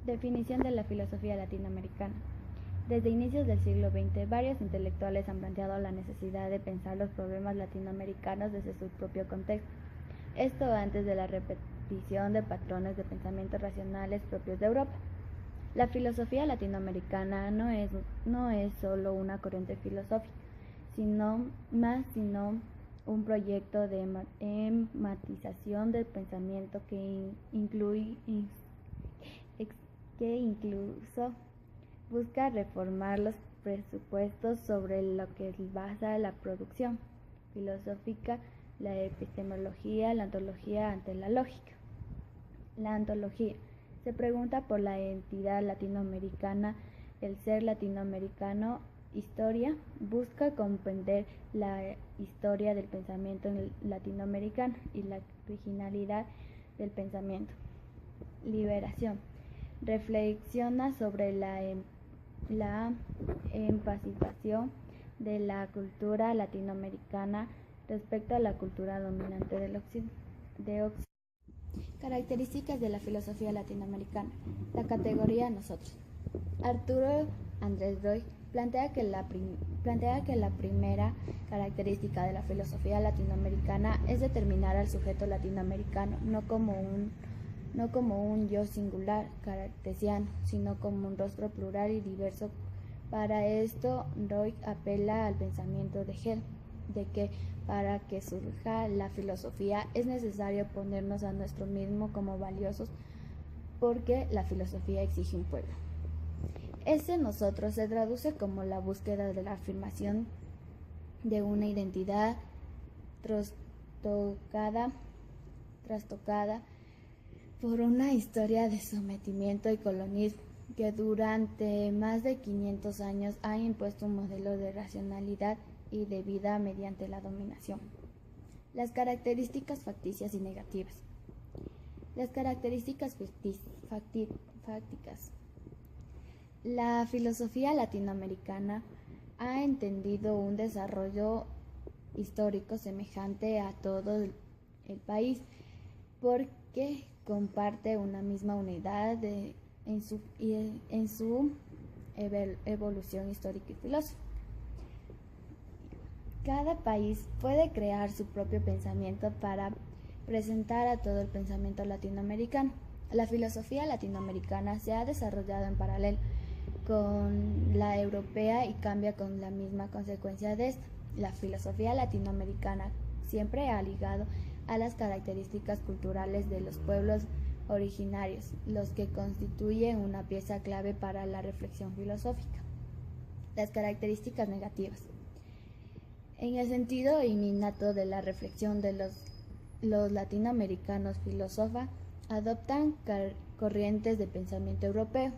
Definición de la filosofía latinoamericana. Desde inicios del siglo XX, varios intelectuales han planteado la necesidad de pensar los problemas latinoamericanos desde su propio contexto. Esto antes de la repetición de patrones de pensamiento racionales propios de Europa. La filosofía latinoamericana no es solo una corriente filosófica, sino un proyecto de ematización del pensamiento que incluso busca reformar los presupuestos sobre lo que basa la producción filosófica, la epistemología, la ontología ante la lógica. La ontología se pregunta por la entidad latinoamericana, el ser latinoamericano. Historia busca comprender la historia del pensamiento latinoamericano y la originalidad del pensamiento. Liberación reflexiona sobre la emancipación de la cultura latinoamericana respecto a la cultura dominante de Occidente. Características de la filosofía latinoamericana. La categoría nosotros. Arturo Andrés Roig plantea que la primera característica de la filosofía latinoamericana es determinar al sujeto latinoamericano no como un yo singular cartesiano, sino como un rostro plural y diverso. Para esto, Roig apela al pensamiento de Hegel, de que para que surja la filosofía es necesario ponernos a nosotros mismos como valiosos, porque la filosofía exige un pueblo. Ese nosotros se traduce como la búsqueda de la afirmación de una identidad trastocada por una historia de sometimiento y colonialismo que durante más de 500 años ha impuesto un modelo de racionalidad y de vida mediante la dominación. Las características facticias y negativas. Las características fácticas. La filosofía latinoamericana ha entendido un desarrollo histórico semejante a todo el país, porque comparte una misma unidad en su evolución histórica y filosófica. Cada país puede crear su propio pensamiento para presentar a todo el pensamiento latinoamericano. La filosofía latinoamericana se ha desarrollado en paralelo con la europea y cambia con la misma consecuencia de esta. La filosofía latinoamericana siempre ha ligado a las características culturales de los pueblos originarios, los que constituyen una pieza clave para la reflexión filosófica. Las características negativas. En el sentido innato de la reflexión de los latinoamericanos filósofos adoptan corrientes de pensamiento europeo.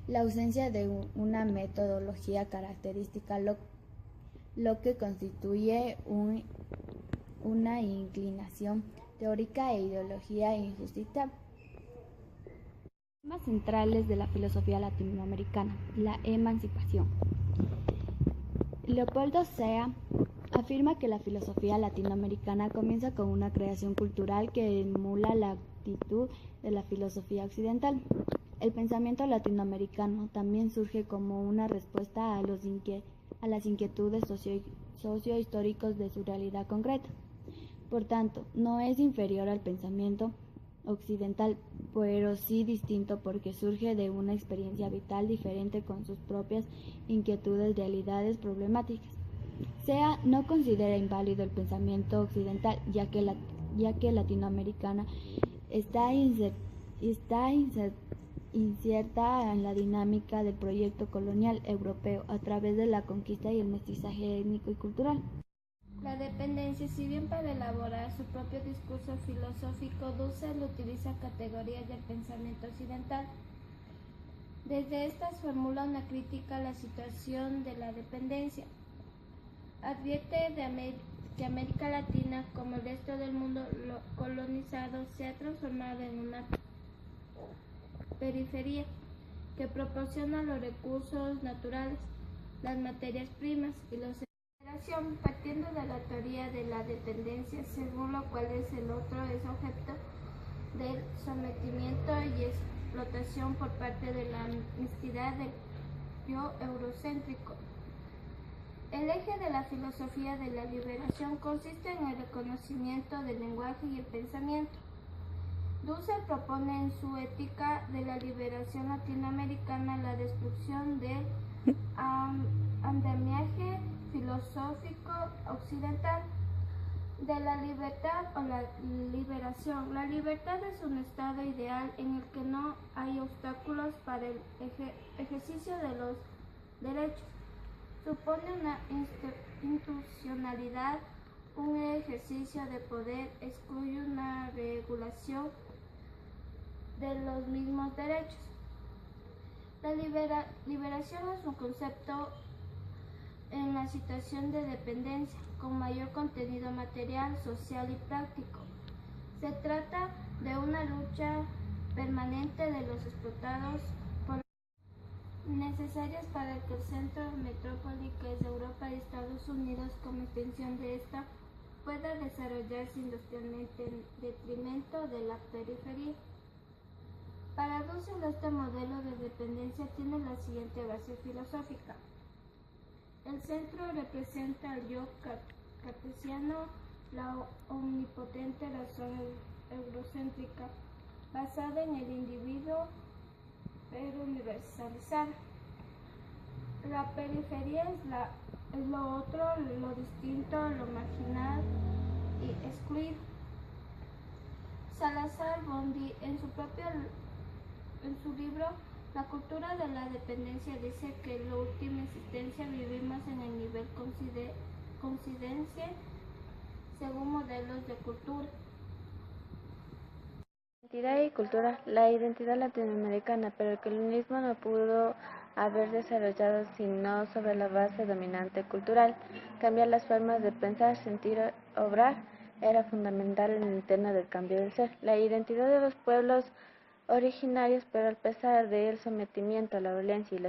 La ausencia de una metodología característica, lo que constituye una inclinación teórica e ideología injustificable. Temas centrales de la filosofía latinoamericana. La emancipación. Leopoldo Sea afirma que la filosofía latinoamericana comienza con una creación cultural que emula la actitud de la filosofía occidental. El pensamiento latinoamericano también surge como una respuesta a las inquietudes socio-históricos de su realidad concreta. Por tanto, no es inferior al pensamiento occidental, pero sí distinto porque surge de una experiencia vital diferente con sus propias inquietudes, realidades, problemáticas. Sea no considera inválido el pensamiento occidental, ya que latinoamericana está incierta en la dinámica del proyecto colonial europeo a través de la conquista y el mestizaje étnico y cultural. La dependencia, si bien para elaborar su propio discurso filosófico, Dussel utiliza categorías del pensamiento occidental. Desde estas formula una crítica a la situación de la dependencia. Advierte que América Latina, como el resto del mundo colonizado, se ha transformado en una periferia que proporciona los recursos naturales, las materias primas y los partiendo de la teoría de la dependencia, según lo cual el otro es objeto del sometimiento y explotación por parte de la honestidad del yo eurocéntrico. El eje de la filosofía de la liberación consiste en el reconocimiento del lenguaje y el pensamiento. Dussel propone en su Ética de la liberación latinoamericana la destrucción del andamiaje filosófico occidental de la libertad o la liberación. La libertad es un estado ideal en el que no hay obstáculos para el ejercicio de los derechos. Supone una institucionalidad, un ejercicio de poder, excluye una regulación de los mismos derechos. La liberación es un concepto en la situación de dependencia, con mayor contenido material, social y práctico. Se trata de una lucha permanente de los explotados por necesarias para que el centro metrópoli, que es Europa y Estados Unidos, como extensión de esta, pueda desarrollarse industrialmente en detrimento de la periferia. Para Dussel, este modelo de dependencia tiene la siguiente base filosófica. El centro representa al yo cartesiano, la omnipotente razón eurocéntrica, basada en el individuo pero universalizada. La periferia es lo otro, lo distinto, lo marginal y excluido. Salazar Bondi, en su libro La cultura de la dependencia, dice que en la última existencia vivimos en el nivel coincidencia según modelos de cultura. Identidad y cultura. La identidad latinoamericana, pero el colonialismo no pudo haber desarrollado sino sobre la base dominante cultural. Cambiar las formas de pensar, sentir, obrar era fundamental en el interno del cambio del ser. La identidad de los pueblos originarios, pero a pesar del sometimiento a la violencia y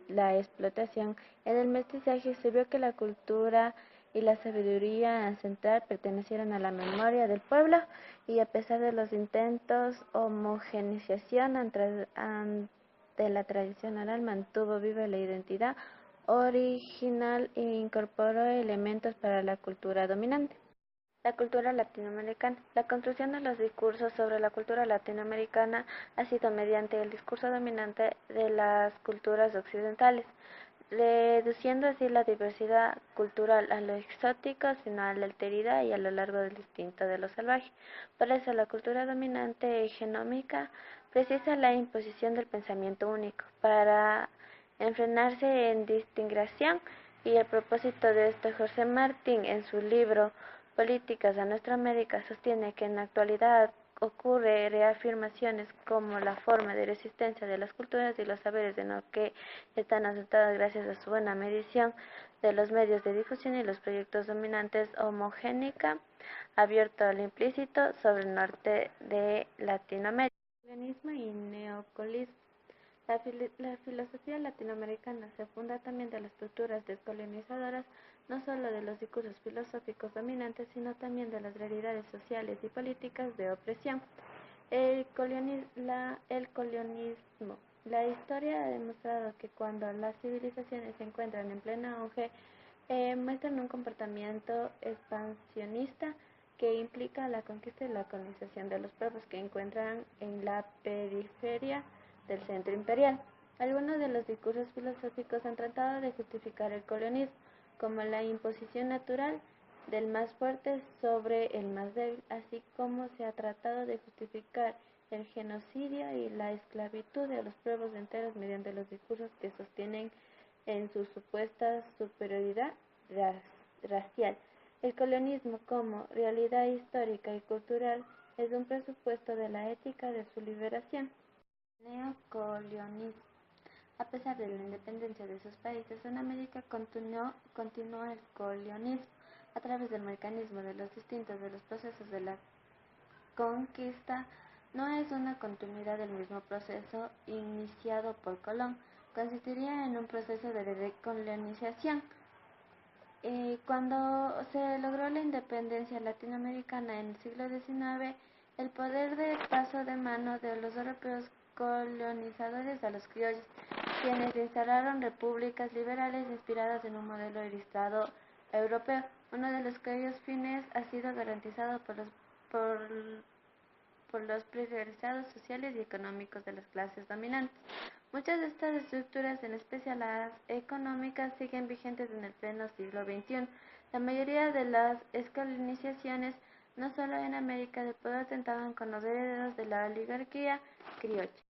la explotación, en el mestizaje se vio que la cultura y la sabiduría ancestral pertenecieron a la memoria del pueblo, y a pesar de los intentos homogeneización ante la tradición oral, mantuvo viva la identidad original e incorporó elementos para la cultura dominante. La cultura latinoamericana. La construcción de los discursos sobre la cultura latinoamericana ha sido mediante el discurso dominante de las culturas occidentales, reduciendo así la diversidad cultural a lo exótico, sino a la alteridad y a lo largo del instinto de lo salvaje. Por eso la cultura dominante hegemónica precisa la imposición del pensamiento único para enfrenarse en distinción, y a propósito de esto, José Martín en su libro Políticas de Nuestra América sostiene que en la actualidad ocurre reafirmaciones como la forma de resistencia de las culturas y los saberes de no que están asentados gracias a su buena medición de los medios de difusión y los proyectos dominantes homogénica abierto al implícito sobre el norte de Latinoamérica. Colonialismo y neocolismo. La filosofía latinoamericana se funda también de las estructuras descolonizadoras, no solo de los discursos filosóficos dominantes, sino también de las realidades sociales y políticas de opresión. El colonialismo. La historia ha demostrado que cuando las civilizaciones se encuentran en pleno auge, muestran un comportamiento expansionista que implica la conquista y la colonización de los pueblos que encuentran en la periferia del centro imperial. Algunos de los discursos filosóficos han tratado de justificar el colonialismo como la imposición natural del más fuerte sobre el más débil, así como se ha tratado de justificar el genocidio y la esclavitud de los pueblos enteros mediante los discursos que sostienen en su supuesta superioridad racial. El colonialismo como realidad histórica y cultural es un presupuesto de la ética de su liberación. Neocolonialismo. A pesar de la independencia de sus países, en América continuó el colonialismo a través del mecanismo de los distintos de los procesos de la conquista. No es una continuidad del mismo proceso iniciado por Colón, consistiría en un proceso de recolonización. Cuando se logró la independencia latinoamericana en el siglo XIX, el poder de paso de mano de los europeos colonizadores a los criollos, quienes instalaron repúblicas liberales inspiradas en un modelo de Estado europeo, uno de los cuyos fines ha sido garantizado por los privilegios sociales y económicos de las clases dominantes. Muchas de estas estructuras, en especial las económicas, siguen vigentes en el pleno siglo XXI. La mayoría de las colonizaciones, no solo en América del Pueblo, atentaban con los herederos de la oligarquía criolla.